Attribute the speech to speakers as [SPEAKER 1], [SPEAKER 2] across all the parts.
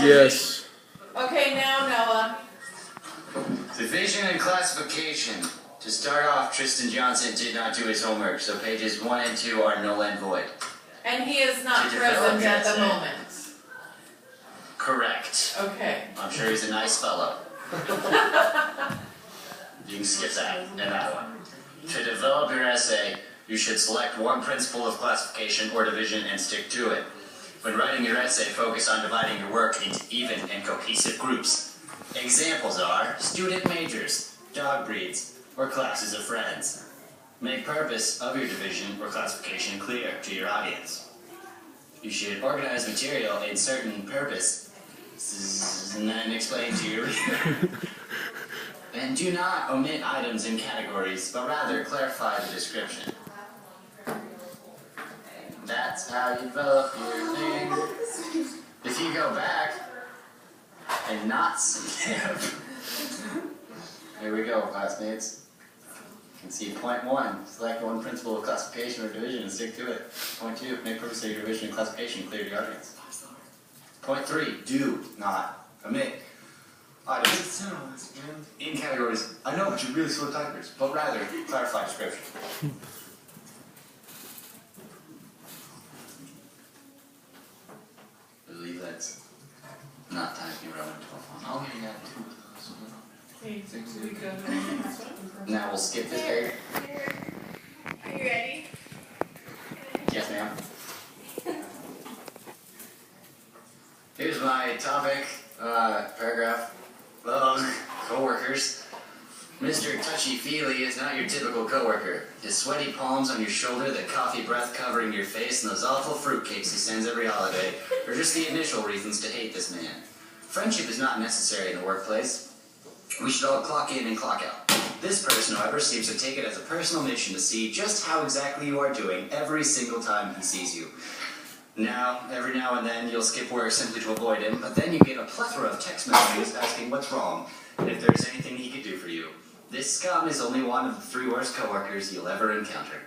[SPEAKER 1] Yes.
[SPEAKER 2] Okay, now Noah.
[SPEAKER 3] Division and classification. To start off, Tristan Johnson did not do his homework, so pages 1 and 2 are null and void.
[SPEAKER 2] And he is not
[SPEAKER 3] To develop
[SPEAKER 2] present at the
[SPEAKER 3] essay.
[SPEAKER 2] moment.
[SPEAKER 3] Correct.
[SPEAKER 2] Okay.
[SPEAKER 3] I'm sure he's a nice fellow. You can skip that and that one. To develop your essay, you should select one principle of classification or division and stick to it. When writing your essay, focus on dividing your work into even and cohesive groups. Examples are student majors, dog breeds, or classes of friends. Make purpose of your division or classification clear to your audience. You should organize material in certain purpose and then explain to your reader. And do not omit items in categories, but rather clarify the description. That's how you develop your thing. If you go back and not skip, here we go, classmates. You can see point 1, select one principle of classification or division and stick to it. Point 2, make purpose of your division and classification clear to your audience. Point 3, do not omit items in categories. I know, but you're really slow typers, but rather clarify description. I believe that's not typing Roman 12. Oh, yeah, two of those.
[SPEAKER 2] Okay, so we go to the next one.
[SPEAKER 3] Now we'll skip this area.
[SPEAKER 4] Are you ready?
[SPEAKER 3] Yes, ma'am. Here's my topic, paragraph of coworkers. Mr. Touchy-Feely is not your typical coworker. His sweaty palms on your shoulder, the coffee breath covering your face, and those awful fruitcakes he sends every holiday are just the initial reasons to hate this man. Friendship is not necessary in the workplace. We should all clock in and clock out. This person, however, seems to take it as a personal mission to see just how exactly you are doing every single time he sees you. Now, every now and then, you'll skip work simply to avoid him, but then you get a plethora of text messages asking what's wrong, and if there's anything he could do for you. This scum is only one of the 3 worst coworkers you'll ever encounter.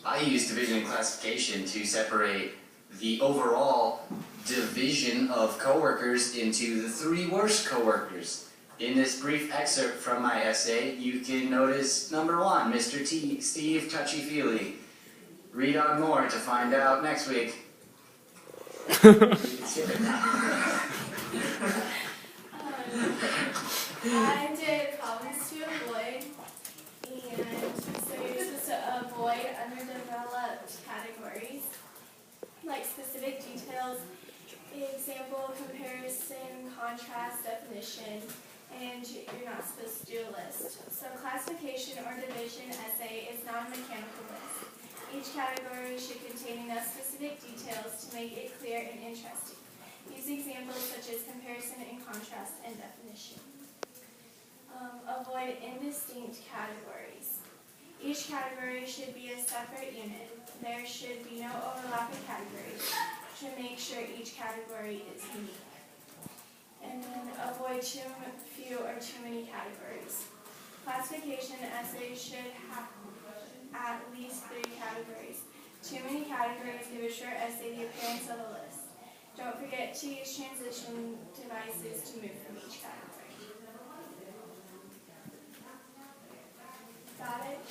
[SPEAKER 3] I use division and classification to separate the overall division of coworkers into the 3 worst coworkers. In this brief excerpt from my essay, you can notice number 1, Mr. Steve Touchy-Feely. Read on more to find out next week. You can skip it now.
[SPEAKER 4] I did problems to avoid, and so you're supposed to avoid underdeveloped categories, like specific details, example, comparison, contrast, definition, and you're not supposed to do a list. So classification or division essay is not a mechanical list. Each category should contain enough specific details to make it clear and interesting. Use examples such as comparison and contrast and definition. Avoid indistinct categories. Each category should be a separate unit. There should be no overlapping categories to make sure each category is unique. And then avoid too few or too many categories. Classification essays should have at least 3 categories. Too many categories give a short essay the appearance of a list. Don't forget to use transition devices to move from each category. Got it?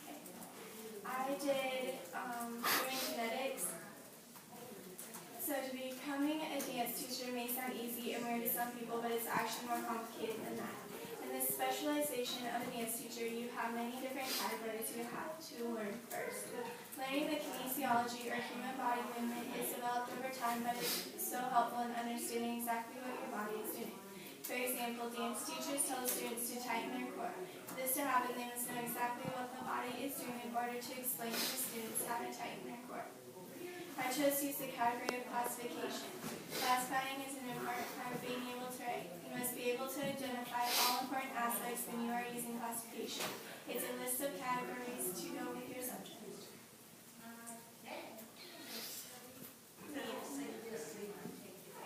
[SPEAKER 4] Okay. I did human genetics. So becoming a dance teacher may sound easy and weird to some people, but it's actually more complicated than that. In the specialization of a dance teacher, you have many different categories you have to learn first. Learning the kinesiology or human body movement is developed over time, but it's so helpful in understanding exactly what your body is doing. For example, dance teachers tell the students to tighten their core. For this to happen, they must know exactly what the body is doing in order to explain to the students how to tighten their core. I chose to use the category of classification. Classifying is an important part of being able to write. You must be